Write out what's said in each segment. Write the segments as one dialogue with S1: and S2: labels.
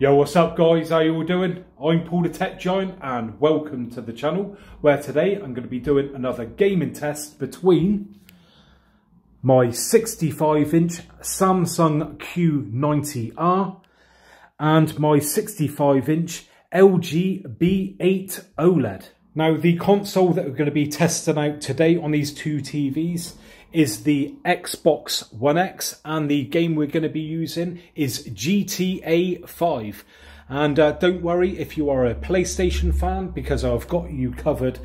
S1: Yo, what's up guys, how you all doing? I'm Paul the Tech Giant and welcome to the channel, where today I'm going to be doing another gaming test between my 65-inch Samsung Q90r and my 65-inch LG B8 OLED. Now the console that we're going to be testing out today on these two TVs is the Xbox One X, and the game we're going to be using is GTA 5. And don't worry if you are a PlayStation fan, because I've got you covered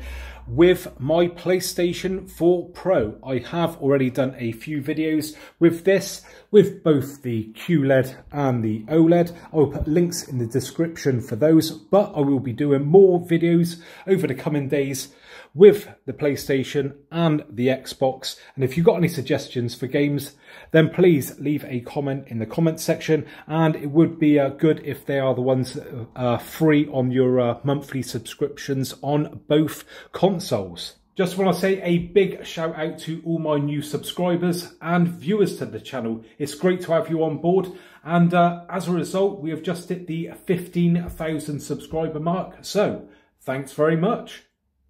S1: with my PlayStation 4 Pro. I have already done a few videos with this, with both the QLED and the OLED. I'll put links in the description for those, but I will be doing more videos over the coming days with the PlayStation and the Xbox. And if you've got any suggestions for games, then please leave a comment in the comment section, and it would be good if they are the ones that are free on your monthly subscriptions on both consoles. Just want to say a big shout out to all my new subscribers and viewers to the channel. It's great to have you on board, and as a result we have just hit the 15,000 subscriber mark, so thanks very much.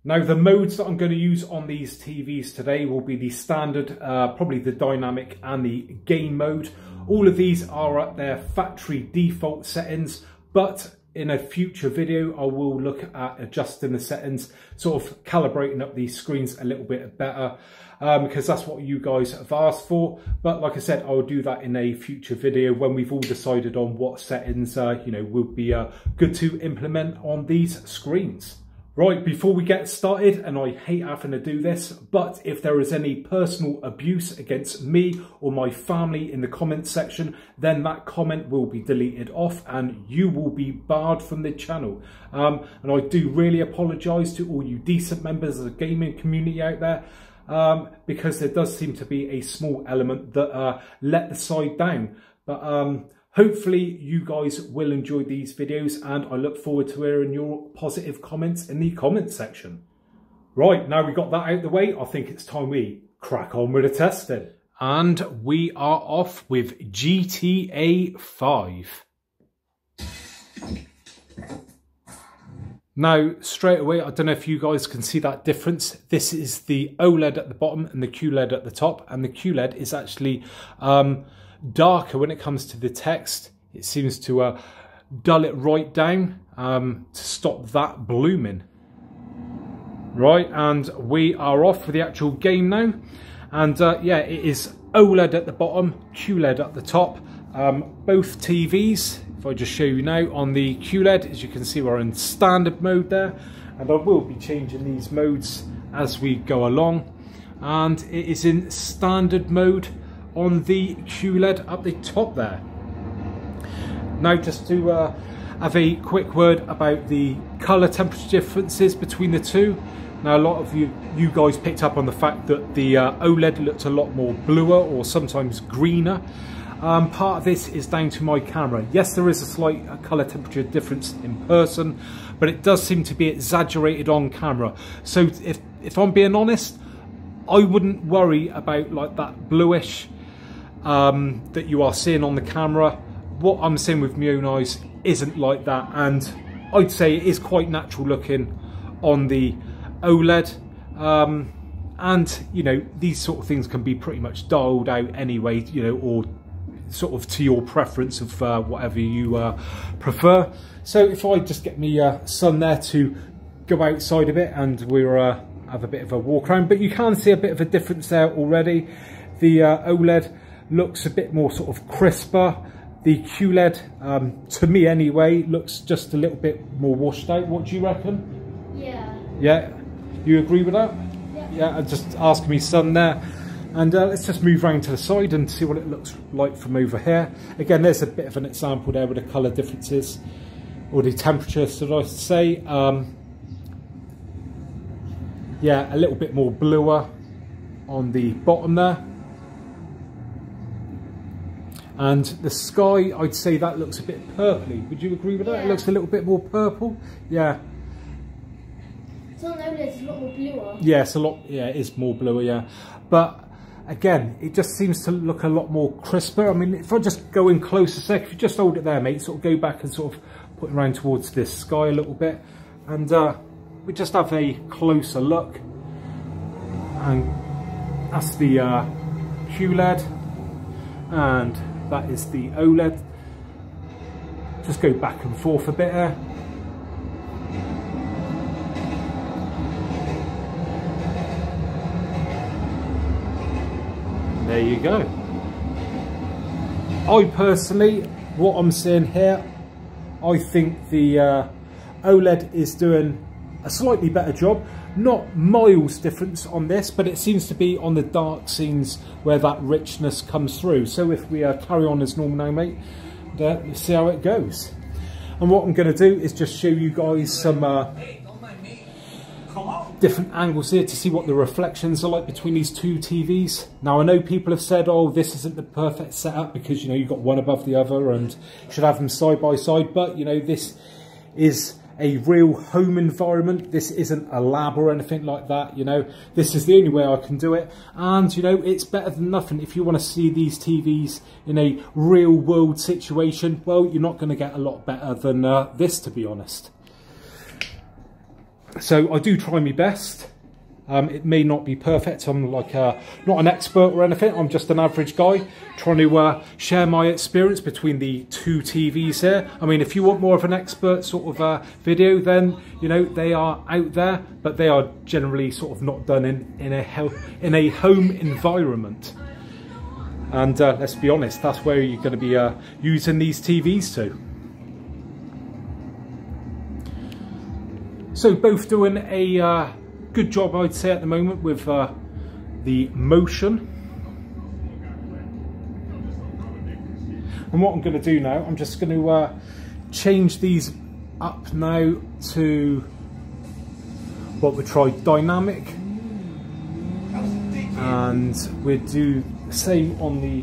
S1: Now the modes that I'm going to use on these TVs today will be the standard, probably the dynamic and the game mode. All of these are at their factory default settings, but in a future video I will look at adjusting the settings, sort of calibrating up these screens a little bit better, because that's what you guys have asked for. But like I said, I will do that in a future video when we've all decided on what settings would be good to implement on these screens. Right, before we get started, and I hate having to do this, but if there is any personal abuse against me or my family in the comment section, then that comment will be deleted off and you will be barred from the channel. And I do really apologise to all you decent members of the gaming community out there, because there does seem to be a small element that let the side down. But hopefully you guys will enjoy these videos, and I look forward to hearing your positive comments in the comment section. Right, now we got that out of the way, I think it's time we crack on with the testing. And we are off with GTA 5. Now, straight away, I don't know if you guys can see that difference. This is the OLED at the bottom and the QLED at the top, and the QLED is actually darker when it comes to the text. It seems to dull it right down to stop that blooming. Right, and we are off for the actual game now. And yeah, it is OLED at the bottom, QLED at the top. Both TVs, if I just show you now, on the QLED, as you can see, we're in standard mode there, and I will be changing these modes as we go along. And it is in standard mode on the QLED up the top there. Now, just to have a quick word about the colour temperature differences between the two. Now, a lot of you guys picked up on the fact that the OLED looked a lot more bluer or sometimes greener. Part of this is down to my camera. Yes, there is a slight colour temperature difference in person, but it does seem to be exaggerated on camera. So if I'm being honest, I wouldn't worry about like that bluish that you are seeing on the camera. What I'm seeing with my own eyes isn't like that, and I'd say it is quite natural looking on the OLED. And you know, these sort of things can be pretty much dialed out anyway, you know, or sort of to your preference of whatever you prefer. So if I just get my son there to go outside a bit, and we'll have a bit of a walk around, but you can see a bit of a difference there already. The OLED looks a bit more sort of crisper. The QLED, to me anyway, looks just a little bit more washed out. What do you reckon? Yeah. Yeah? You agree with that? Yeah. Yeah, I'm just asking my son there. And let's just move around to the side and see what it looks like from over here. Again, there's a bit of an example there with the colour differences, or the temperature, should I say. Yeah, a little bit more bluer on the bottom there. And the sky, I'd say that looks a bit purpley. Would you agree with that? Yeah. It looks a little bit more purple. Yeah.
S2: It's on OLED, it's a lot more bluer.
S1: Yeah, it's a lot. Yeah, it is more bluer. Yeah, but again, it just seems to look a lot more crisper. I mean, if I just go in close a sec, if you just hold it there, mate, sort of go back and sort of put it around towards this sky a little bit, and we just have a closer look. And that's the QLED, and that is the OLED. Just go back and forth a bit there. There you go. I personally, what I'm seeing here, I think the OLED is doing a slightly better job. Not miles difference on this, but it seems to be on the dark scenes where that richness comes through. So if we carry on as normal now, mate, let's see how it goes. And what I'm going to do is just show you guys some different angles here to see what the reflections are like between these two TVs. Now, I know people have said, oh, this isn't the perfect setup because, you know, you've got one above the other and you should have them side by side, but, you know, this is a real home environment. This isn't a lab or anything like that, you know. This is the only way I can do it, and, you know, it's better than nothing. If you want to see these TVs in a real world situation, well, you're not going to get a lot better than this, to be honest. So I do try my best. It may not be perfect. I'm like not an expert or anything. I'm just an average guy trying to share my experience between the two TVs here. I mean, if you want more of an expert sort of video, then, you know, they are out there, but they are generally sort of not done in a home environment. And let's be honest, that's where you're going to be using these TVs to. So both doing a good job, I'd say, at the moment with the motion. And what I'm going to do now, I'm just going to change these up now to what we tried, dynamic, and we'll do the same on the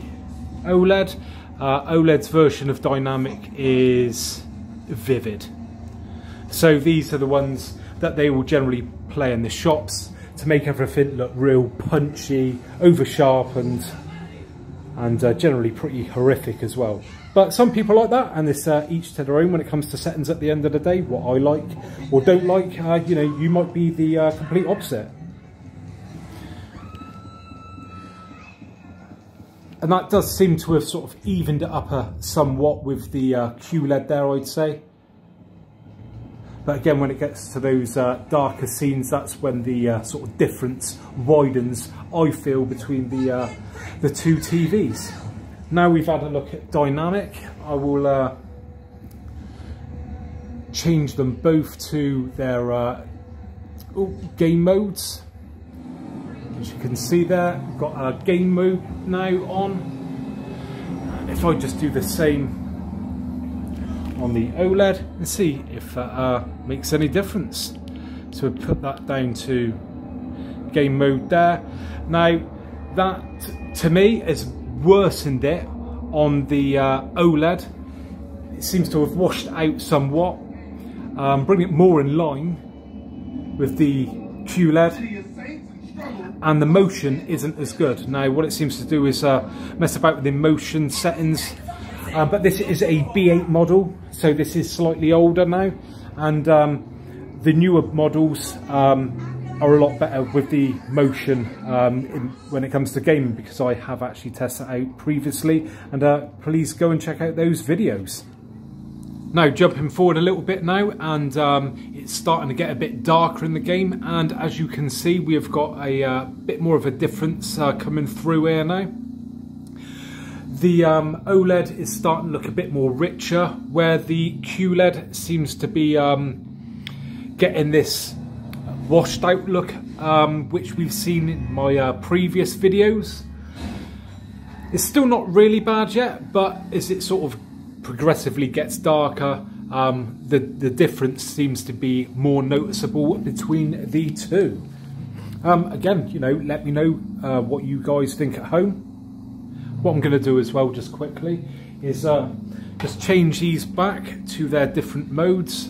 S1: OLED. OLED's version of dynamic is vivid. So these are the ones that they will generally play in the shops to make everything look real punchy, over sharpened, and generally pretty horrific as well. But some people like that, and it's each to their own when it comes to settings at the end of the day. What I like or don't like, you know, you might be the complete opposite. And that does seem to have sort of evened it up somewhat with the QLED there, I'd say. But again, when it gets to those darker scenes, that's when the sort of difference widens, I feel, between the two TVs. Now we've had a look at dynamic, I will change them both to their game modes. As you can see there, we've got our game mode now on. And if I just do the same on the OLED and see if that makes any difference. So we'll put that down to game mode there. Now that to me has worsened it on the OLED. It seems to have washed out somewhat, bring it more in line with the QLED, and the motion isn't as good. Now what it seems to do is mess about with the motion settings. But this is a B8 model, so this is slightly older now, and the newer models are a lot better with the motion when it comes to gaming, because I have actually tested it out previously, and please go and check out those videos. Now jumping forward a little bit now, and it's starting to get a bit darker in the game, and as you can see, we have got a bit more of a difference coming through here now. The OLED is starting to look a bit more richer, where the QLED seems to be getting this washed out look, which we've seen in my previous videos. It's still not really bad yet, but as it sort of progressively gets darker, the difference seems to be more noticeable between the two. Again, you know, let me know what you guys think at home. What I'm going to do as well, just quickly, is just change these back to their different modes.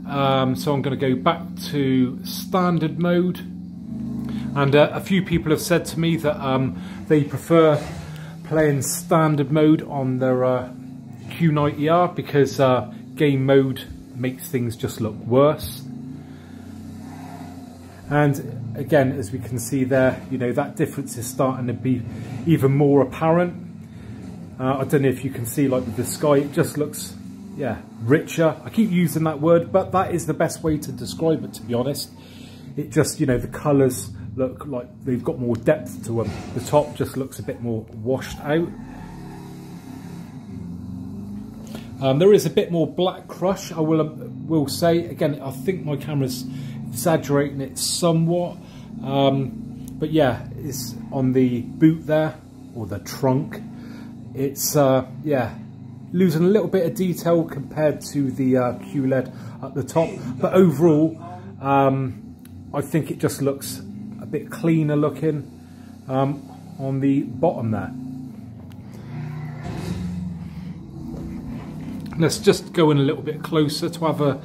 S1: So I'm going to go back to standard mode, And a few people have said to me that they prefer playing standard mode on their Q90r because game mode makes things just look worse. And again, as we can see there, you know, that difference is starting to be even more apparent. I don't know if you can see, like with the sky, it just looks, yeah, richer. I keep using that word, but that is the best way to describe it, to be honest. It just, you know, the colours look like they've got more depth to them. The top just looks a bit more washed out. There is a bit more black crush, I will say. Again, I think my camera's exaggerating it somewhat. But yeah, it's on the boot there, or the trunk. It's, yeah, losing a little bit of detail compared to the QLED at the top. But overall, I think it just looks a bit cleaner looking on the bottom there. Let's just go in a little bit closer to have a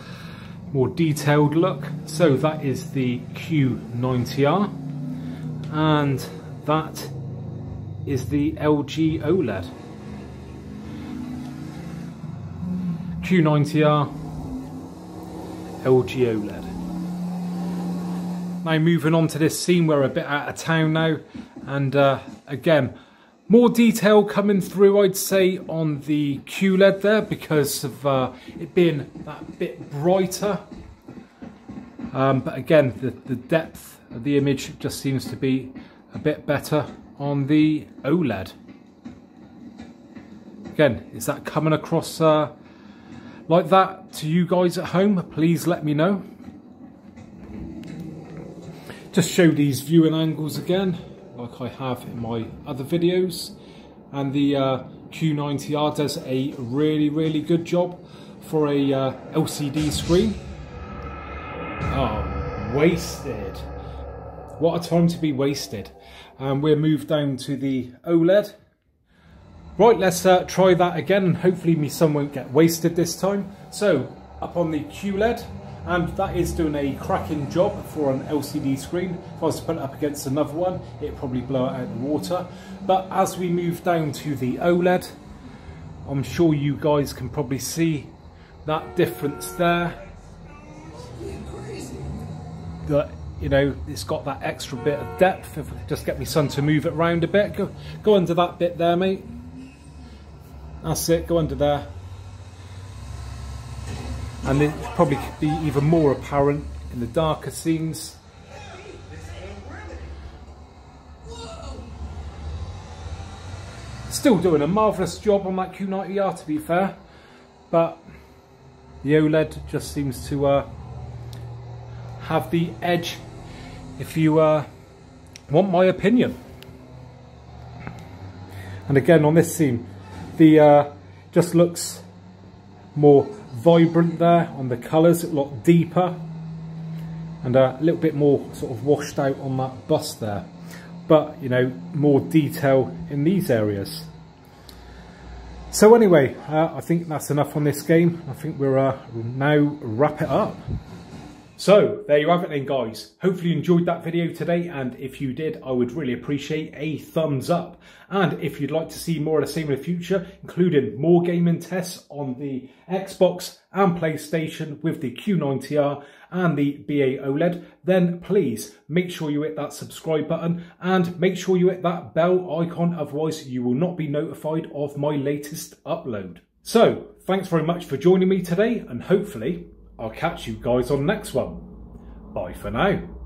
S1: more detailed look. So that is the Q90r, and that is the LG OLED. Q90r, LG OLED. Now moving on to this scene, we're a bit out of town now, and again, more detail coming through, I'd say, on the QLED there because of it being that bit brighter. But again, the depth of the image just seems to be a bit better on the OLED. Again, is that coming across like that to you guys at home? Please let me know. Just show these viewing angles again, like I have in my other videos, and the Q90r does a really good job for a LCD screen. Oh, wasted. What a time to be wasted. And we'll move down to the OLED. Right, let's try that again, and hopefully my sun won't get wasted this time. So, up on the QLED, and that is doing a cracking job for an LCD screen. If I was to put it up against another one, it'd probably blow it out of the water. But as we move down to the OLED, I'm sure you guys can probably see that difference there. That, you know, it's got that extra bit of depth. If I could just get my son to move it around a bit. Go under that bit there, mate. That's it, go under there. And it probably could be even more apparent in the darker scenes. Still doing a marvellous job on that Q90r, to be fair, but the OLED just seems to have the edge, if you want my opinion. And again, on this scene, the just looks more vibrant there on the colours, a lot deeper, and a little bit more sort of washed out on that bust there, but you know, more detail in these areas. So anyway, I think that's enough on this game. I think we'll now wrap it up. So there you have it then, guys. Hopefully you enjoyed that video today, and if you did, I would really appreciate a thumbs up. And if you'd like to see more of the same in the future, including more gaming tests on the Xbox and PlayStation with the Q90r and the B8 OLED, then please make sure you hit that subscribe button and make sure you hit that bell icon, otherwise you will not be notified of my latest upload. So thanks very much for joining me today, and hopefully I'll catch you guys on the next one. Bye for now.